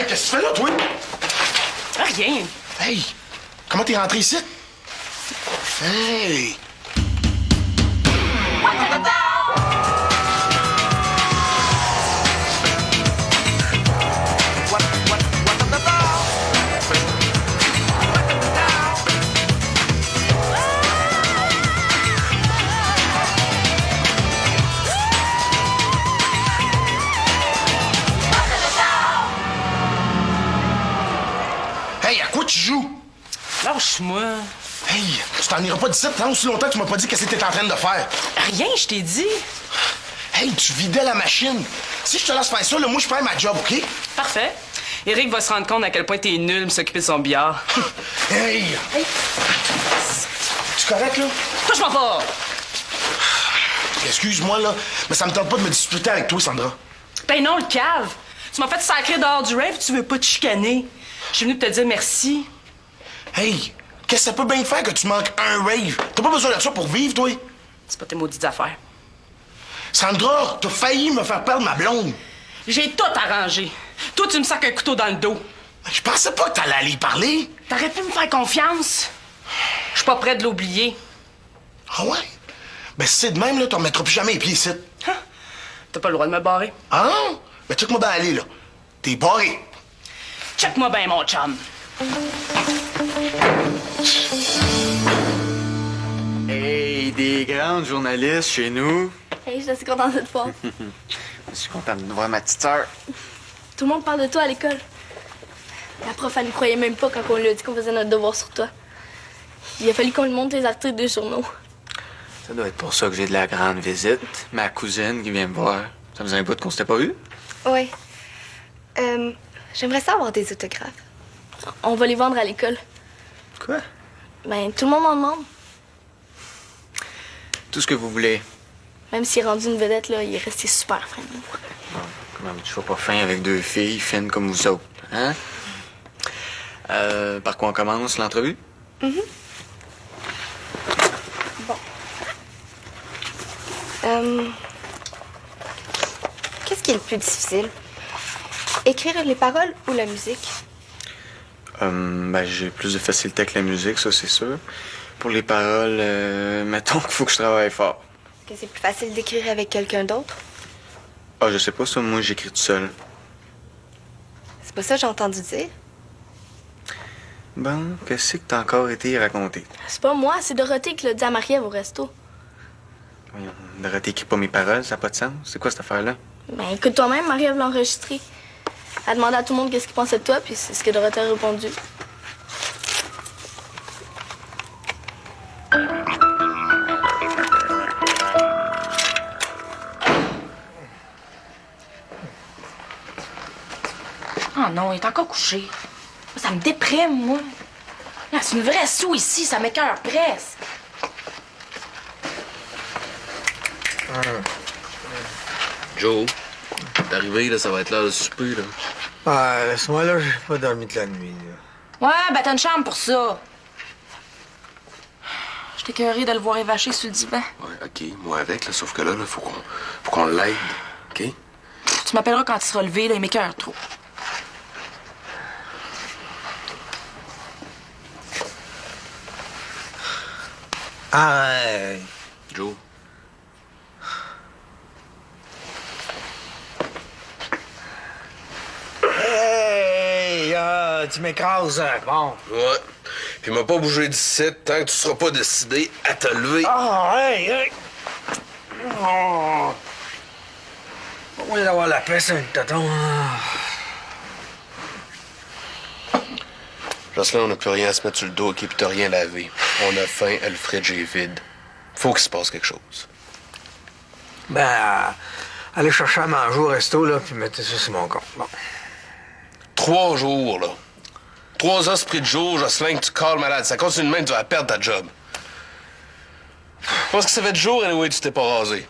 Hey, qu'est-ce que tu fais là, toi? Rien. Hey, comment t'es rentré ici? Hey! Hey, à quoi tu joues? Lâche-moi. Hey, tu t'en iras pas d'ici tant aussi longtemps que tu m'as pas dit qu'est-ce que t'étais en train de faire. Rien, je t'ai dit. Hey, tu vidais la machine. Si je te laisse faire ça, là, moi, je perds ma job, OK? Parfait. Eric va se rendre compte à quel point t'es nul pour s'occuper de son billard. Hey! Hey. Tu correct, là? Touche-moi pas! Excuse-moi, là, mais ça me tente pas de me disputer avec toi, Sandra. Ben non, le cave. Tu m'as fait sacrer dehors du rave, tu veux pas te chicaner. Je suis venue te dire merci. Hey, qu'est-ce que ça peut bien faire que tu manques un rave? T'as pas besoin de ça pour vivre, toi? C'est pas tes maudites affaires. Sandra, t'as failli me faire perdre ma blonde. J'ai tout arrangé. Toi, tu me sacs un couteau dans le dos. Je pensais pas que t'allais aller y parler. T'aurais pu me faire confiance. Je suis pas prête de l'oublier. Ah ouais? Ben si c'est de même, là, t'en remettras plus jamais les pieds ici. Hein? T'as pas le droit de me barrer. Ah non? Ben check-moi bien aller, là. T'es barré. Check-moi bien, mon chum. Hey, des grandes journalistes chez nous. Hey, je suis assez contente de te voir. Je suis contente de voir ma petite sœur. Tout le monde parle de toi à l'école. La prof, elle ne croyait même pas quand on lui a dit qu'on faisait notre devoir sur toi. Il a fallu qu'on lui montre les articles des journaux. Ça doit être pour ça que j'ai de la grande visite. Ma cousine qui vient me voir. Ça faisait un bout qu'on s'était pas vu. Oui. J'aimerais ça avoir des autographes. On va les vendre à l'école. Quoi? Ben, tout le monde en demande. Tout ce que vous voulez. Même s'il est rendu une vedette, là, il est resté super fin. Bon, comment tu sois pas fin avec deux filles fines comme vous autres, hein? Par quoi on commence l'entrevue? Bon. Qu'est-ce qui est le plus difficile? Écrire les paroles ou la musique? Ben, j'ai plus de facilité avec la musique, ça, c'est sûr. Pour les paroles, mettons qu'il faut que je travaille fort. Que c'est plus facile d'écrire avec quelqu'un d'autre? Ah, je sais pas, ça, moi, j'écris tout seul. C'est pas ça que j'ai entendu dire. Bon, qu'est-ce que t'as encore été raconté? C'est pas moi, c'est Dorothée qui l'a dit à Marie-Ève au resto. Voyons, Dorothée écrit pas mes paroles, ça n'a pas de sens. C'est quoi cette affaire-là? Ben, écoute toi-même, Marie-Ève l'a enregistré. Elle a demandé à tout le monde qu'est-ce qu'il pensait de toi, puis c'est ce que Dorothée a répondu. Oh non, il est encore couché. Ça me déprime, moi. Ah, c'est une vraie soue ici, ça m'écoeure presque. Joe, t'es arrivé, là, ça va être l'heure de souper, là. Ah, laisse-moi là, j'ai pas dormi de la nuit, là. Ouais, ben t'as une chambre pour ça. Je t'ai écoeurée de le voir évaché sur le divan. Ouais, OK, moi avec, là, sauf que là, faut qu'on l'aide, OK? Tu m'appelleras quand il sera levé, là, il m'écoeure trop. Arrête! Joe. Hey! Tu m'écrases, bon. Ouais. Puis m'a pas bougé d'ici tant que tu seras pas décidé à te lever. Ah, hey, hey! Oh! Au lieu d'avoir la paix, c'est un tonton. Jocelyn, on n'a plus rien à se mettre sur le dos, OK, puis t'as rien lavé. On a faim, le fridge est vide. Faut qu'il se passe quelque chose. Ben, allez chercher à manger au resto, là, puis mettez ça sur mon compte. Bon. 3 jours, là. 3 esprits de jour, Jocelyn, que tu cales malade. Ça continue de même, tu vas perdre ta job. Parce que ça fait de jour, anyway, tu t'es pas rasé.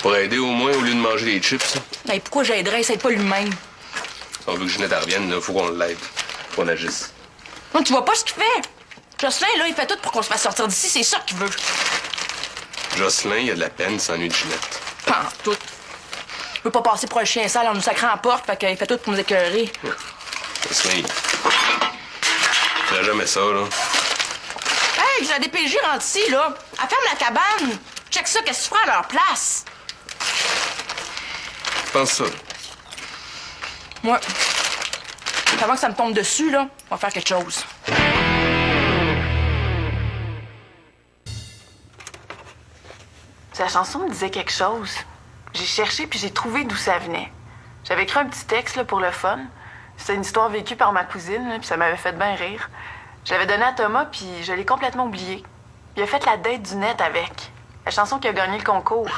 Pour aider au moins, au lieu de manger des chips. Hey, pourquoi j'aiderais? C'est pas lui-même. Si on veut que Ginette revienne, il faut qu'on l'aide. qu'on agisse. Non, tu vois pas ce qu'il fait? Jocelyn, là, il fait tout pour qu'on se fasse sortir d'ici, c'est ça qu'il veut. Jocelyn, il a de la peine, il s'ennuie de Ginette. Pas en tout. Je peux pas passer pour un chien sale en nous sacrant à la porte, fait qu'il fait tout pour nous écœurer. Jocelyn, il ferait jamais ça, là. Hey, j'ai la DPJ rentre ici, là. Elle ferme la cabane. Check ça, qu'est-ce que tu ferais à leur place? Je pense ça. Moi, avant que ça me tombe dessus, là, on va faire quelque chose. La chanson me disait quelque chose. J'ai cherché puis j'ai trouvé d'où ça venait. J'avais écrit un petit texte là, pour le fun. C'était une histoire vécue par ma cousine, là, puis ça m'avait fait bien rire. Je l'avais donnée à Thomas, puis je l'ai complètement oublié. Il a fait la date du net avec. La chanson qui a gagné le concours.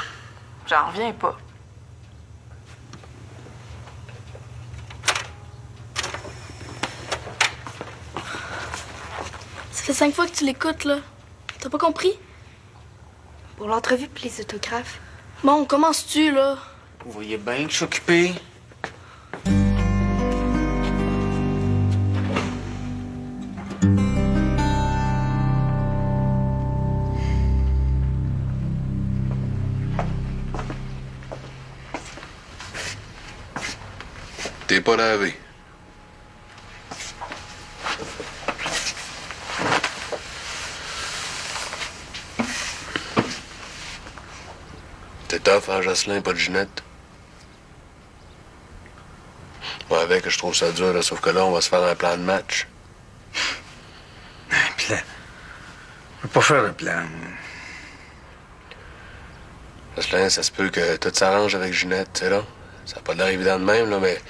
J'en reviens pas. Ça fait 5 fois que tu l'écoutes, là. T'as pas compris? Pour l'entrevue puis les autographes. Bon, commences-tu, là? Vous voyez bien que je suis occupé. T'es pas lavé. T'es tough, hein, Jocelyn, pas de Ginette? Moi, avec, je trouve ça dur, là, sauf que là, on va se faire un plan de match. Un plan. Je peux pas faire le plan. Jocelyn, ça se peut que tout s'arrange avec Ginette, tu sais, là. Ça n'a pas l'air évident de même, là, mais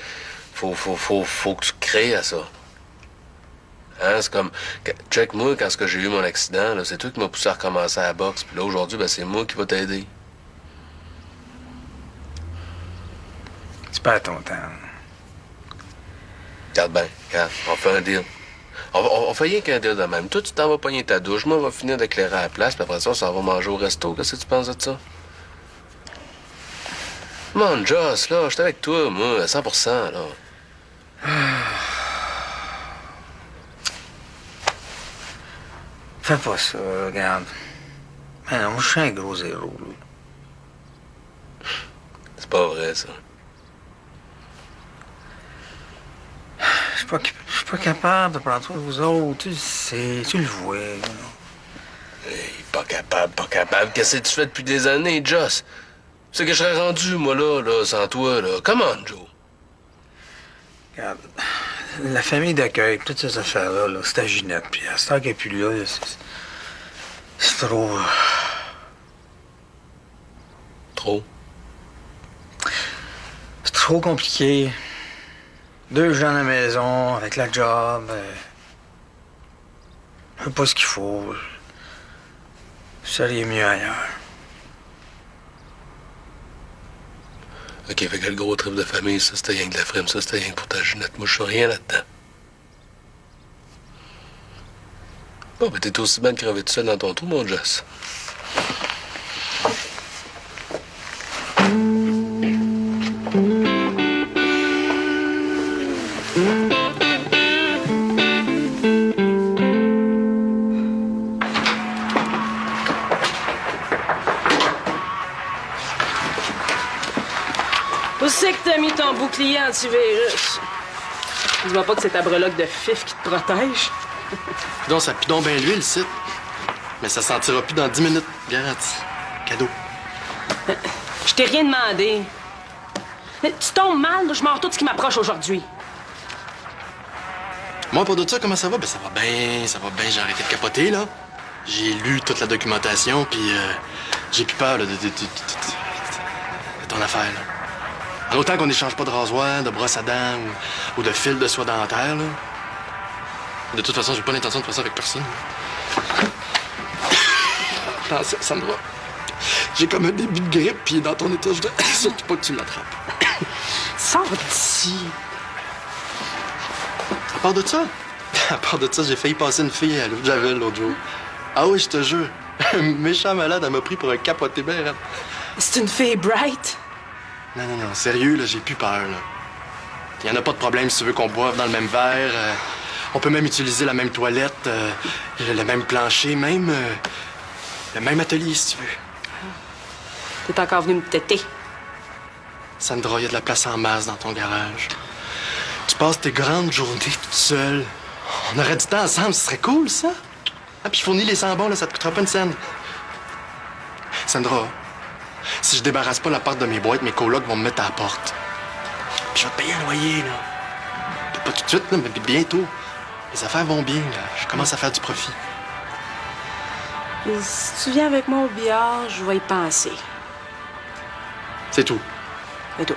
faut que tu crées à ça. Hein, c'est comme... Check, moi, quand j'ai eu mon accident, là, c'est toi qui m'as poussé à recommencer à la boxe. Puis là, aujourd'hui, ben, c'est moi qui va t'aider. Tu perds ton temps. Regarde bien, regarde, on fait un deal. On fait rien qu'un deal de même. Toi, tu t'en vas pogner ta douche, moi, on va finir d'éclairer à la place, puis après ça, on s'en va manger au resto. Qu'est-ce que tu penses de ça? Mon Joss, là, j'étais avec toi, moi, à 100%, là. Fais pas ça, regarde. Mais non, moi, je suis un gros zéro, là. C'est pas vrai, ça. Je suis pas capable de prendre soin de vous autres. Tu le sais, tu le vois. Là. Hey, pas capable, pas capable. Qu'est-ce que tu fais depuis des années, Joss? C'est que je serais rendu, moi, là, sans toi, là. Come on, Joe. Regarde, la famille d'accueil, toutes ces affaires-là, là, c'est à Ginette. Puis à cette heure qu'elle n'est plus là, c'est trop... Trop? C'est trop compliqué. 2 gens à la maison, avec la job. Je sais pas ce qu'il faut. Ça irait mieux ailleurs. OK, fait que le gros trip de famille, ça, c'était rien que de la frime. Ça, c'était rien que pour ta Ginette. Moi, je suis rien là-dedans. Bon, ben, t'es aussi bien de crever tout seul dans ton trou, mon Joss. Où c'est que t'as mis ton bouclier antivirus? Dis-moi pas que c'est ta breloque de fif qui te protège. Donc, ça pue donc bien l'huile, ici. Mais ça sentira plus dans 10 minutes. Garanti. Cadeau. Je t'ai rien demandé. Mais tu tombes mal, je mords tout ce qui m'approche aujourd'hui. Moi, pour de ça, comment ça va? Ben, ça va bien, ça va bien. J'ai arrêté de capoter, là. J'ai lu toute la documentation, puis j'ai plus peur là, de ton affaire, là. En autant qu'on n'échange pas de rasoir, de brosse à dents ou de fil de soie dentaire, là. De toute façon, j'ai pas l'intention de faire ça avec personne. Attention, Sandra. J'ai comme un début de grippe, puis dans ton état, je veux surtout pas que tu l'attrapes. Sors d'ici. À part de ça, j'ai failli passer une fille à l'eau de Javel l'autre jour. Ah oui, je te jure. Un méchant malade, elle m'a pris pour un capoté bien raide. C'est une fille bright. Non, sérieux, là, j'ai plus peur, là. Y en a pas de problème si tu veux qu'on boive dans le même verre. On peut même utiliser la même toilette, le même plancher, même... le même atelier, si tu veux. T'es encore venu me têter. Sandra, il y a de la place en masse dans ton garage. Tu passes tes grandes journées toute seule. On aurait du temps ensemble, ce serait cool, ça. Ah, puis je fournis les sambons, là, ça te coûtera pas une scène. Sandra, si je débarrasse pas la porte de mes boîtes, mes colocs vont me mettre à la porte. Puis je vais te payer un loyer, là. Pas tout de suite, là, mais bientôt. Les affaires vont bien, là. Je commence à faire du profit. Et si tu viens avec moi au billard, je vais y penser. C'est tout. C'est tout.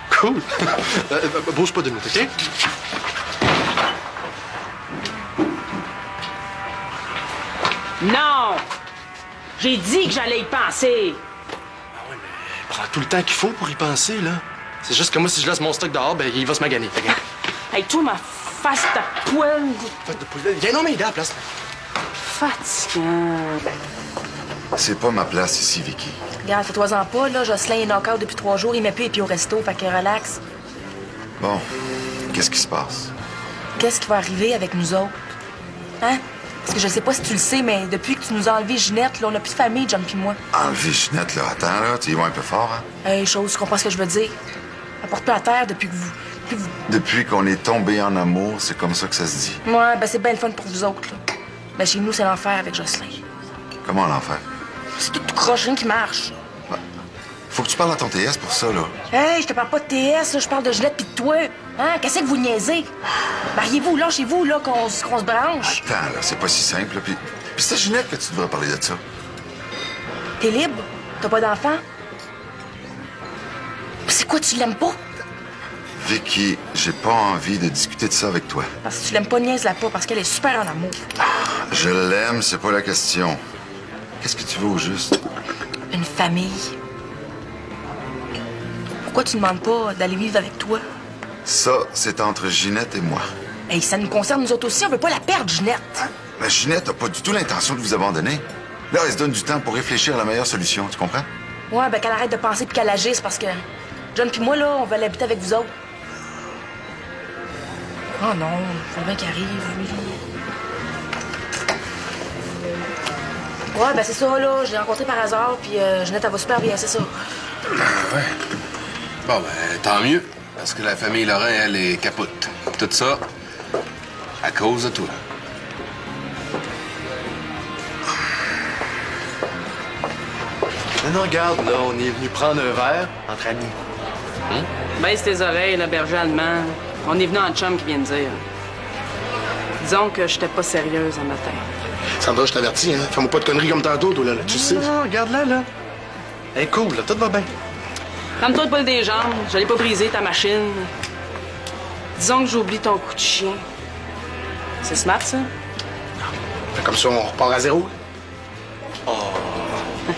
Cool. Bouge pas de minute, OK? Non! J'ai dit que j'allais y penser. Prends tout le temps qu'il faut pour y penser, là. C'est juste que moi, si je laisse mon stock dehors, ben, il va se maganer. Hey, toi, ma face, ta poêle. Viens non, mais il est à la place. Fatigant. C'est pas ma place ici, Vicky. Regarde, fais-toi-en pas, là. Jocelyn est knock-out depuis 3 jours. Il met plus les pieds au resto, fait que relax. Bon, qu'est-ce qui se passe? Qu'est-ce qui va arriver avec nous autres? Hein? Parce que je sais pas si tu le sais, mais depuis que tu nous as enlevé Ginette, là, on n'a plus de famille, John pis moi. Enlever Ginette, là. Attends, là, tu y vas un peu fort, hein? Hey, chose, tu comprends ce que je veux dire? Elle porte plus à terre depuis que vous... Depuis qu'on est tombé en amour, c'est comme ça que ça se dit. Ouais, ben c'est bien le fun pour vous autres, là. Ben chez nous, c'est l'enfer avec Jocelyn. Comment l'enfer? C'est tout croche, rien qui marche. Faut que tu parles à ton TS pour ça, là. Hey, je te parle pas de TS, là, je parle de Ginette pis de toi. Hein? Qu'est-ce que vous niaisez? Mariez-vous, là, chez vous, là, qu'on se branche. Attends, là, c'est pas si simple, là. Puis c'est à Ginette que tu devrais parler de ça. T'es libre? T'as pas d'enfant? C'est quoi, tu l'aimes pas? Vicky, j'ai pas envie de discuter de ça avec toi. Parce que tu l'aimes pas, niaise-la pas, parce qu'elle est super en amour. Je l'aime, c'est pas la question. Qu'est-ce que tu veux au juste? Une famille. Pourquoi tu demandes pas d'aller vivre avec toi? Ça, c'est entre Ginette et moi. Hey, ça nous concerne nous autres aussi, on veut pas la perdre, Ginette. Mais Ginette a pas du tout l'intention de vous abandonner. Là, elle se donne du temps pour réfléchir à la meilleure solution, tu comprends? Ouais, ben qu'elle arrête de penser puis qu'elle agisse, parce que John puis moi, là, on veut l'habiter avec vous autres. Oh non, faut bien qu'il arrive, lui. Ouais, ben c'est ça, là. Je l'ai rencontré par hasard, puis Ginette, elle va super bien, c'est ça. Ah ouais. Bon, ben, tant mieux. Parce que la famille Laurent, elle est capote. Tout ça, à cause de toi. Non, regarde, là, on est venu prendre un verre entre amis. Baisse tes oreilles, le berger allemand. On est venu en chum qui vient de dire. Disons que j'étais pas sérieuse un matin. Sandra, je t'avertis, hein. Fais-moi pas de conneries comme tantôt, toi, là. Tu sais. Non, regarde-la, là. Elle est cool, là. Tout va bien. Calme-toi de pas des jambes. J'allais pas briser ta machine. Disons que j'oublie ton coup de chien. C'est smart, ça? Fait comme ça, on repart à zéro.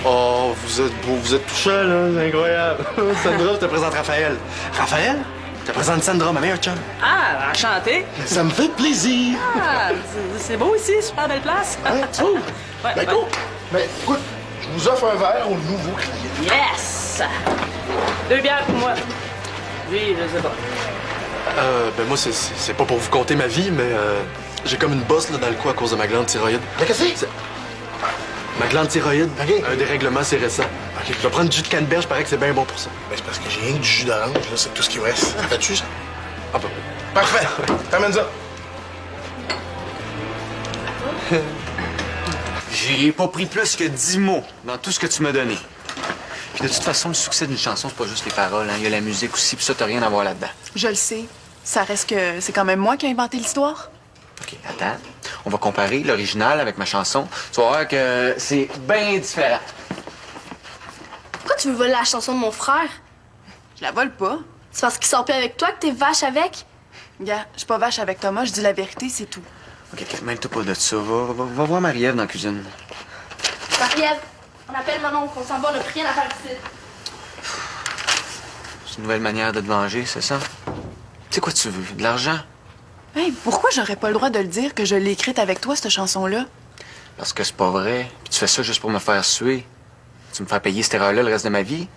Oh, vous êtes beau, vous êtes touchant, là. C'est incroyable. Sandra, je te présente Raphaël. Raphaël? Je te présente Sandra, ma meilleure chum. Ah, enchanté. Ça me fait plaisir. Ah, c'est beau ici, super belle place. Hein, tu trouves? Ouais, Ben, ouais. go. Ben, écoute, je vous offre un verre au nouveau client. Yes! 2 bières pour moi. Lui, je sais pas. Ben moi, c'est pas pour vous conter ma vie, mais j'ai comme une bosse là, dans le cou à cause de ma glande thyroïde. Mais qu'est-ce que c'est? Ma glande thyroïde, OK. un dérèglement, c'est récent. OK. Je vais prendre du jus de canneberge, paraît que c'est bien bon pour ça. Ben, c'est parce que j'ai rien que du jus d'orange, là. C'est tout ce qui me reste. Ça fait-tu, ça? Ah bon? Parfait. T'amènes ça. J'y ai pas pris plus que 10 mots dans tout ce que tu m'as donné. Puis de toute façon, le succès d'une chanson, c'est pas juste les paroles, hein. Il y a la musique aussi, puis ça, t'as rien à voir là-dedans. Je le sais. Ça reste que c'est quand même moi qui ai inventé l'histoire. OK, attends. On va comparer l'original avec ma chanson. Tu vas voir que c'est bien différent. Pourquoi tu veux voler la chanson de mon frère? Je la vole pas. C'est parce qu'il sort plus avec toi que t'es vache avec? Gars, je suis pas vache avec Thomas, je dis la vérité, c'est tout. OK, mêle-toi pas de ça. Va voir Marie-Ève dans la cuisine. Marie-Ève, on appelle mon oncle, on s'en va, on a plus rien à faire ici. C'est une nouvelle manière de te venger, c'est ça? Tu sais quoi tu veux? De l'argent? Hey, pourquoi j'aurais pas le droit de le dire que je l'ai écrite avec toi, cette chanson-là? Parce que c'est pas vrai. Puis tu fais ça juste pour me faire suer. Tu me fais payer cette erreur-là le reste de ma vie?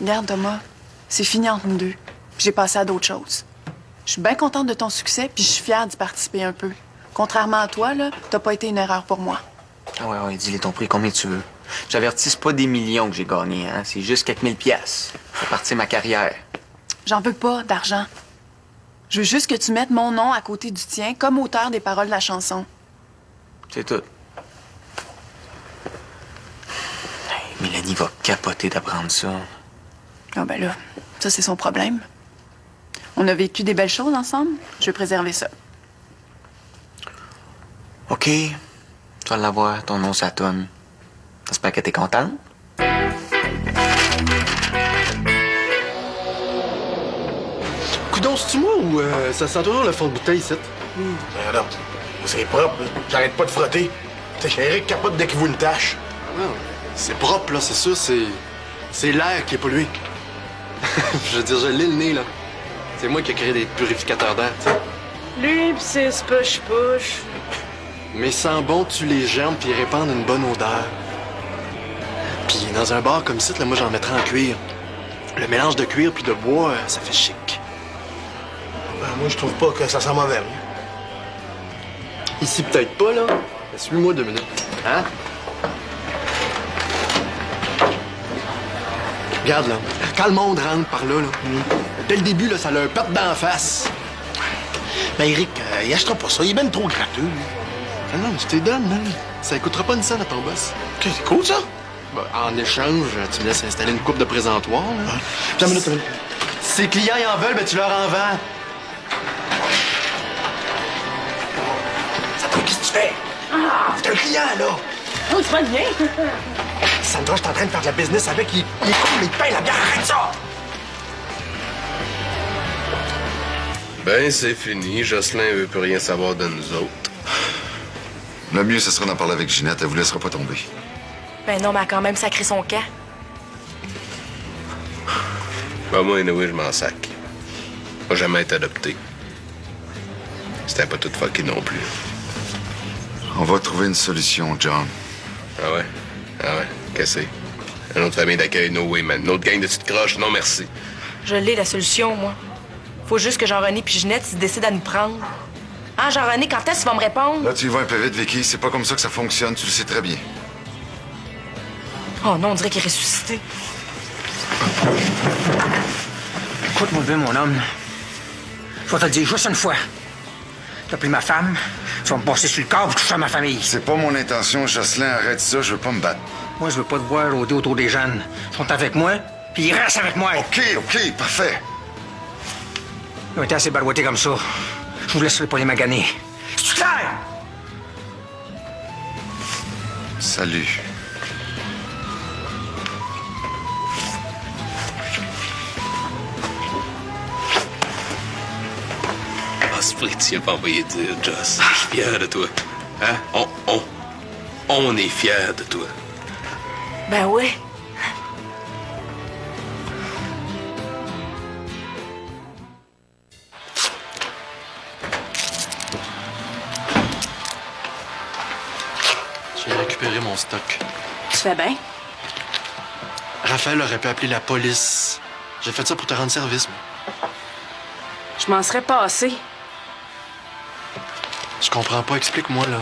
Regarde, Thomas, c'est fini entre nous deux. J'ai passé à d'autres choses. Je suis bien contente de ton succès, puis je suis fière d'y participer un peu. Contrairement à toi, là, t'as pas été une erreur pour moi. Ah ouais, dis-les ton prix, combien tu veux. J'avertis, c'est pas des millions que j'ai gagnés, hein. C'est juste quelques mille piastres. Ça fait partie de ma carrière. J'en veux pas d'argent. Je veux juste que tu mettes mon nom à côté du tien comme auteur des paroles de la chanson. C'est tout. Hey, Mélanie va capoter d'apprendre ça. Ah ben là, ça c'est son problème. On a vécu des belles choses ensemble. Je veux préserver ça. OK. Tu vas l'avoir, ton nom, ça tonne. J'espère que t'es contente. Coudon, c'est-tu moi ou ça sent toujours le fond de bouteille, ici? Regarde, c'est propre, là. J'arrête pas de frotter. T'sais, Eric capote dès qu'il voit une tache. Non, c'est propre, là, c'est sûr, c'est l'air qui est pollué. Je veux dire, je l'ai le nez, là. C'est moi qui ai créé des purificateurs d'air, tu sais. Lui pis ses push-push. Mes sent bon tuent les germes puis ils répandent une bonne odeur. Puis dans un bar comme ça, là, moi, j'en mettrais en cuir. Le mélange de cuir puis de bois, ça fait chic. Ben, moi, je trouve pas que ça sent mauvais. Ici, peut-être pas, là. Mais suis-moi 2 minutes. Hein? Regarde, là. Quand le monde rentre par là, dès le début, là, ça leur pète d'en face. Ben, Eric, il achètera pas ça. Il est ben trop gratteux, lui. Ah non, je te donne, man. Ça coûtera pas une scène à ton boss. OK, c'est cool, ça. Ben, en échange, tu me laisses installer une coupe de présentoir, là. Attends une minute. Si les clients y en veulent, ben tu leur en vends. Qu'est-ce que tu fais? C'est un client, là. Oh, c'est pas bien. Sandra, je suis en train de faire de la business avec. Il est con, mais il paye la bière. Arrête ça! Ben, c'est fini. Jocelyn veut plus rien savoir de nous autres. Le mieux, ce sera d'en parler avec Ginette. Elle vous laissera pas tomber. Ben non, mais elle a quand même sacré son camp. Ben, moi, anyway, je m'en sac. Pas jamais été adopté. C'était pas tout fucké non plus. On va trouver une solution, John. Ah ouais? Ah ouais? Qu'est-ce que c'est? Une autre famille d'accueil, no way, man. Une autre gang de petites croches, non merci. Je l'ai, la solution, moi. Faut juste que Jean-René puis Ginette se décident à nous prendre. Hein, Jean-René, quand est-ce que tu vas me répondre? Là, tu y vas un peu vite, Vicky. C'est pas comme ça que ça fonctionne. Tu le sais très bien. Oh non, on dirait qu'il est ressuscité. Écoute-moi bien, mon homme. Je vais te le dire juste une fois. T'as pris ma femme, tu vas me passer sur le corps pour toucher à ma famille. C'est pas mon intention, Jocelyn. Arrête ça. Je veux pas me battre. Moi, je veux pas te voir rôder autour des jeunes. Ils sont avec moi, puis ils restent avec moi. OK, parfait. Ils ont été assez barouettés comme ça. Je vous laisserai pas les maganer. C'est clair? Salut. Ah, c'est vrai que tu viens pas envoyer dire, Joss. Je suis fier de toi. Hein? On est fiers de toi. Ben oui. J'ai récupéré mon stock. Tu fais bien? Raphaël aurait pu appeler la police. J'ai fait ça pour te rendre service, moi. Je m'en serais passé. Je comprends pas, explique-moi, là.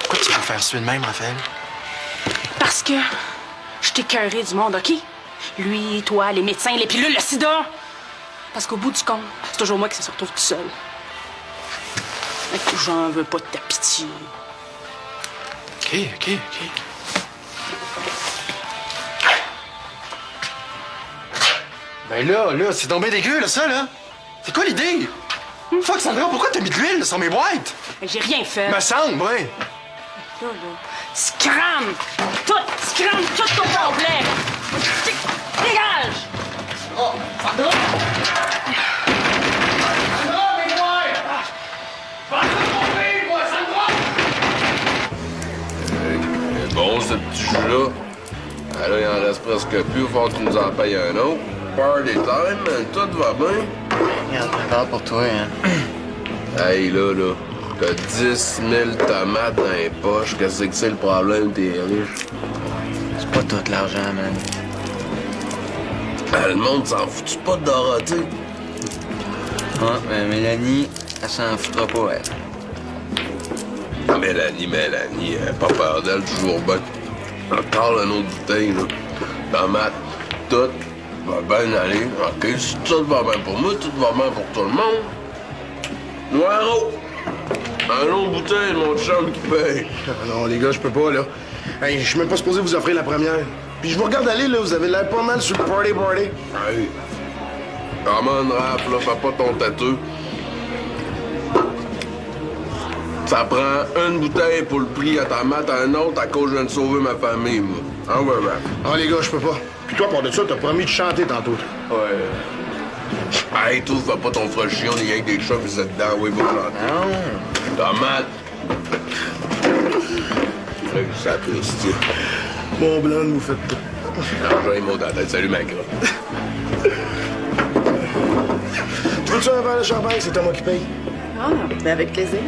Pourquoi tu veux faire suer de même, Raphaël? Parce que je t'ai écœuré du monde, OK? Lui, toi, les médecins, les pilules, le sida. Parce qu'au bout du compte, c'est toujours moi qui se retrouve tout seul. J'en veux pas de ta pitié. OK. Ben là, c'est tombé dégueu, là, ça, là. C'est quoi l'idée? Fuck, Sandra, pourquoi t'as mis de l'huile sur mes boîtes? J'ai rien fait. Me semble, ouais. Là. Scram! Scram tout au complet! Dégage! Oh, Sandra! C'est bon, ce petit jus-là. Ah, là, il en reste presque plus. Il faut que tu nous en payes un autre. Party time, man. Tout va bien. Regarde, prépare pour toi, hein. Hey, là. T'as 10 000 tomates dans les poches. Qu'est-ce que c'est le problème? T'es riche. C'est pas tout l'argent, man. Ah, le monde s'en fout pas de Dorothée. Ouais, mais Mélanie, elle s'en foutra pas, elle. Mélanie, pas peur d'elle, toujours bien. Encore une autre bouteille, là. Dans ma tout va bien aller. OK, si tout va bien pour moi, tout va bien pour tout le monde. Noiro! Un autre bouteille, mon chum qui paye. Non, les gars, je peux pas, là. Hey, je suis même pas supposé vous offrir la première. Puis je vous regarde aller, là, vous avez l'air pas mal sur le party. Hey! Comment rap, là, fais pas ton tâteux. Ça prend une bouteille pour le prix à ta mat à un autre à cause que je viens de sauver ma famille, moi. Ah ouais, rap. Ah, les gars, je peux pas. Puis toi, pour de ça, t'as promis de chanter tantôt. Ouais. Hey, toi, fais pas ton fraîchion, il y a des chats qui sont dedans, oui, va chanter. Non. Tomate. Hey, ça triste. Mon blanc, vous faites tout. Non, j'ai un mot dans la tête. Salut, ma grotte. Tu veux-tu un verre de champagne? C'est toi moi qui paye. Ah, ben avec plaisir.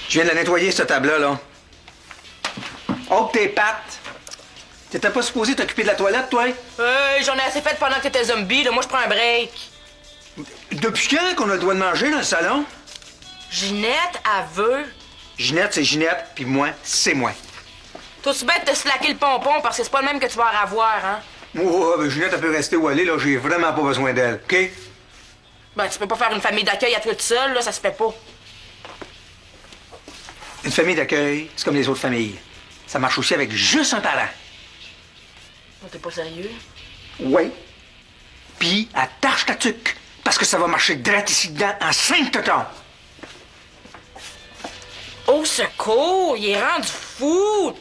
Je viens de la nettoyer, cette table-là, là. Oh, tes pattes! T'étais pas supposé t'occuper de la toilette, toi? J'en ai assez fait pendant que t'étais zombie, là. Moi, je prends un break. Depuis quand qu'on a le droit de manger dans le salon? Ginette, elle veut. Ginette, c'est Ginette, puis moi, c'est moi. Toi, tu bête de te slacker le pompon parce que c'est pas le même que tu vas en avoir, hein? Oh, ben Ginette, elle peut rester où elle est, là. J'ai vraiment pas besoin d'elle, OK? Ben, tu peux pas faire une famille d'accueil à toi toute seule, là. Ça se fait pas. Une famille d'accueil, c'est comme les autres familles. Ça marche aussi avec juste un parent. Oh, t'es pas sérieux? Oui. Puis, attache ta tuque, parce que ça va marcher direct ici dedans en 5 totons. Au secours! Il est rendu fou!